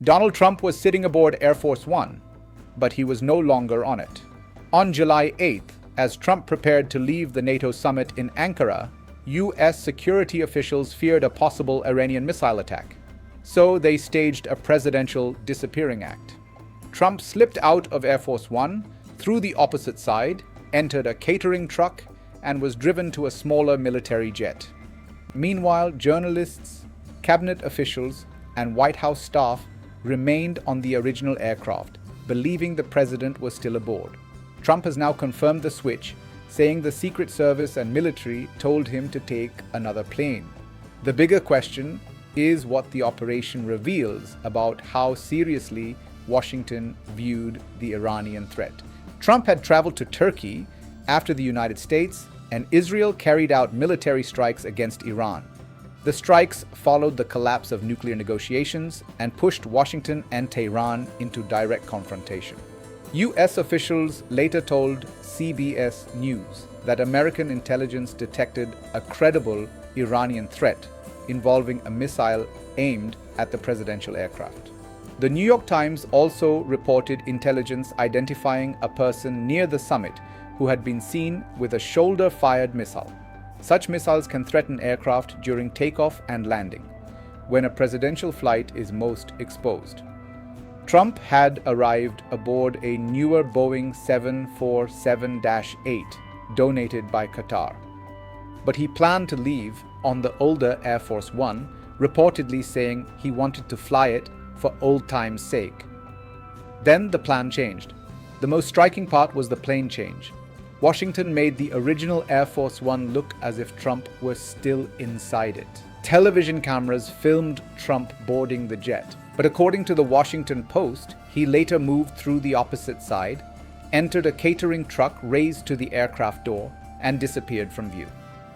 Donald Trump was sitting aboard Air Force One, but he was no longer on it. On July 8th, as Trump prepared to leave the NATO summit in Ankara, U.S. security officials feared a possible Iranian missile attack. So they staged a presidential disappearing act. Trump slipped out of Air Force One, through the opposite side, entered a catering truck, and was driven to a smaller military jet. Meanwhile, journalists, cabinet officials, and White House staff remained on the original aircraft, believing the president was still aboard. Trump has now confirmed the switch, saying the Secret Service and military told him to take another plane. The bigger question is what the operation reveals about how seriously Washington viewed the Iranian threat. Trump had traveled to Turkey after the United States and Israel carried out military strikes against Iran. The strikes followed the collapse of nuclear negotiations and pushed Washington and Tehran into direct confrontation. U.S. officials later told CBS News that American intelligence detected a credible Iranian threat involving a missile aimed at the presidential aircraft. The New York Times also reported intelligence identifying a person near the summit who had been seen with a shoulder-fired missile. Such missiles can threaten aircraft during takeoff and landing, when a presidential flight is most exposed. Trump had arrived aboard a newer Boeing 747-8 donated by Qatar, but he planned to leave on the older Air Force One, reportedly saying he wanted to fly it for old time's sake. Then the plan changed. The most striking part was the plane change. Washington made the original Air Force One look as if Trump was still inside it. Television cameras filmed Trump boarding the jet, but according to the Washington Post, he later moved through the opposite side, entered a catering truck raised to the aircraft door, and disappeared from view.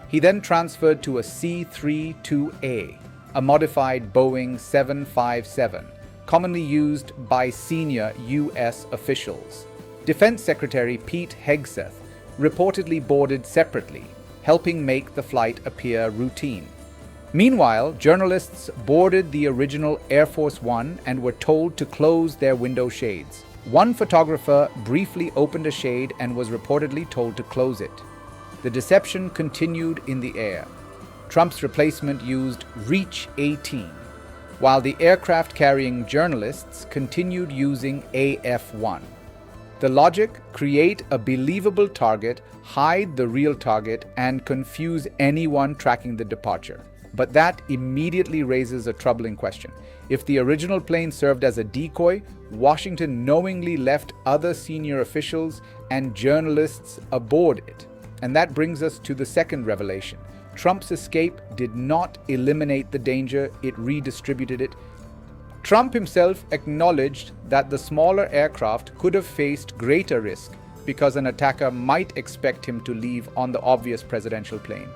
He then transferred to a C-32A, a modified Boeing 757, commonly used by senior U.S. officials. Defense Secretary Pete Hegseth reportedly boarded separately, helping make the flight appear routine. Meanwhile, journalists boarded the original Air Force One and were told to close their window shades. One photographer briefly opened a shade and was reportedly told to close it. The deception continued in the air. Trump's replacement used Reach 18, while the aircraft-carrying journalists continued using AF-1. The logic: create a believable target, hide the real target, and confuse anyone tracking the departure. But that immediately raises a troubling question. If the original plane served as a decoy, Washington knowingly left other senior officials and journalists aboard it. And that brings us to the second revelation. Trump's escape did not eliminate the danger, it redistributed it. Trump himself acknowledged that the smaller aircraft could have faced greater risk because an attacker might expect him to leave on the obvious presidential plane.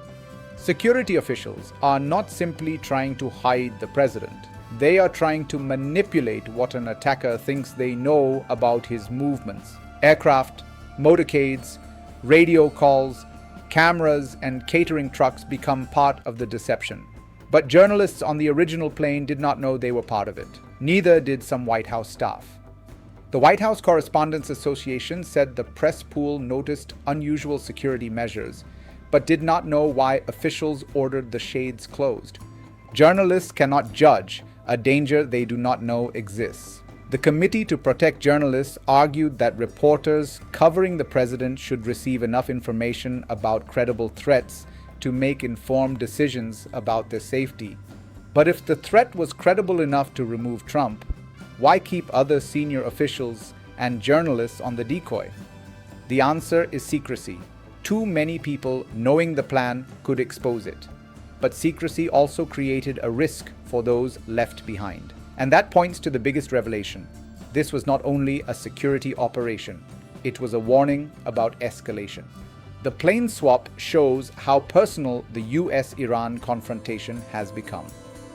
Security officials are not simply trying to hide the president. They are trying to manipulate what an attacker thinks they know about his movements. Aircraft, motorcades, radio calls, cameras, and catering trucks become part of the deception. But journalists on the original plane did not know they were part of it. Neither did some White House staff. The White House Correspondents Association said the press pool noticed unusual security measures, but did not know why officials ordered the shades closed. Journalists cannot judge a danger they do not know exists. The Committee to Protect Journalists argued that reporters covering the president should receive enough information about credible threats to make informed decisions about their safety. But if the threat was credible enough to remove Trump, why keep other senior officials and journalists on the decoy? The answer is secrecy. Too many people knowing the plan could expose it. But secrecy also created a risk for those left behind. And that points to the biggest revelation. This was not only a security operation, it was a warning about escalation. The plane swap shows how personal the US-Iran confrontation has become.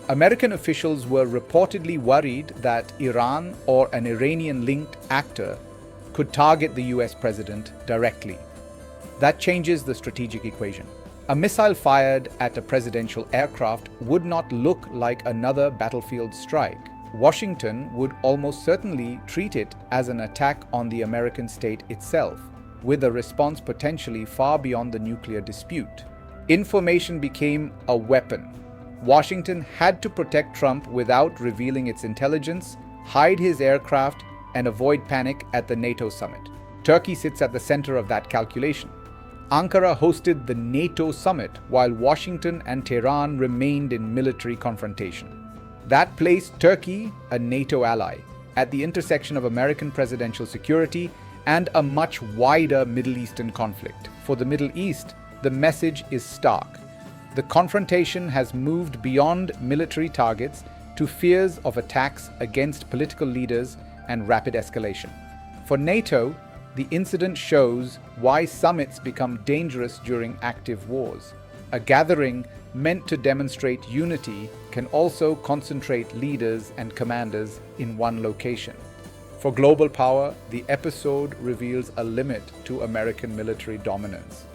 American officials were reportedly worried that Iran or an Iranian-linked actor could target the US president directly. That changes the strategic equation. A missile fired at a presidential aircraft would not look like another battlefield strike. Washington would almost certainly treat it as an attack on the American state itself, with a response potentially far beyond the nuclear dispute. Information became a weapon. Washington had to protect Trump without revealing its intelligence, hide his aircraft, and avoid panic at the NATO summit. Turkey sits at the center of that calculation. Ankara hosted the NATO summit while Washington and Tehran remained in military confrontation. That placed Turkey, a NATO ally, at the intersection of American presidential security and a much wider Middle Eastern conflict. For the Middle East, the message is stark. The confrontation has moved beyond military targets to fears of attacks against political leaders and rapid escalation. For NATO, the incident shows why summits become dangerous during active wars. A gathering meant to demonstrate unity can also concentrate leaders and commanders in one location. For global power, the episode reveals a limit to American military dominance.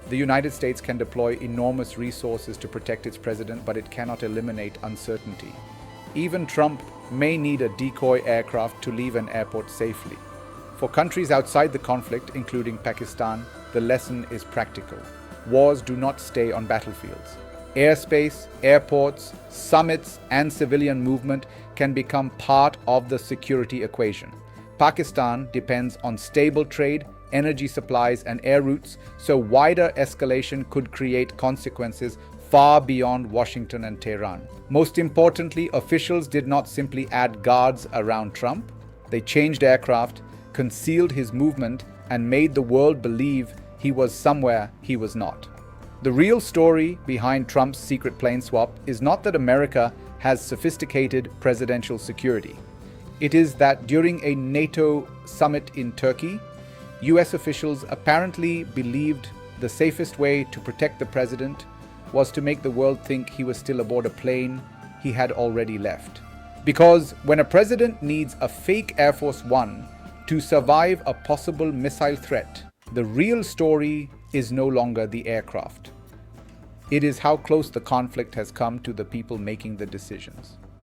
The United States can deploy enormous resources to protect its president, but it cannot eliminate uncertainty. Even Trump may need a decoy aircraft to leave an airport safely. For countries outside the conflict, including Pakistan, the lesson is practical. Wars do not stay on battlefields. Airspace, airports, summits, and civilian movement can become part of the security equation. Pakistan depends on stable trade, energy supplies, and air routes, so wider escalation could create consequences far beyond Washington and Tehran. Most importantly, officials did not simply add guards around Trump. They changed aircraft, concealed his movement, and made the world believe he was somewhere he was not. The real story behind Trump's secret plane swap is not that America has sophisticated presidential security. It is that during a NATO summit in Turkey, US officials apparently believed the safest way to protect the president was to make the world think he was still aboard a plane he had already left. Because when a president needs a fake Air Force One to survive a possible missile threat, the real story is no longer the aircraft. It is how close the conflict has come to the people making the decisions.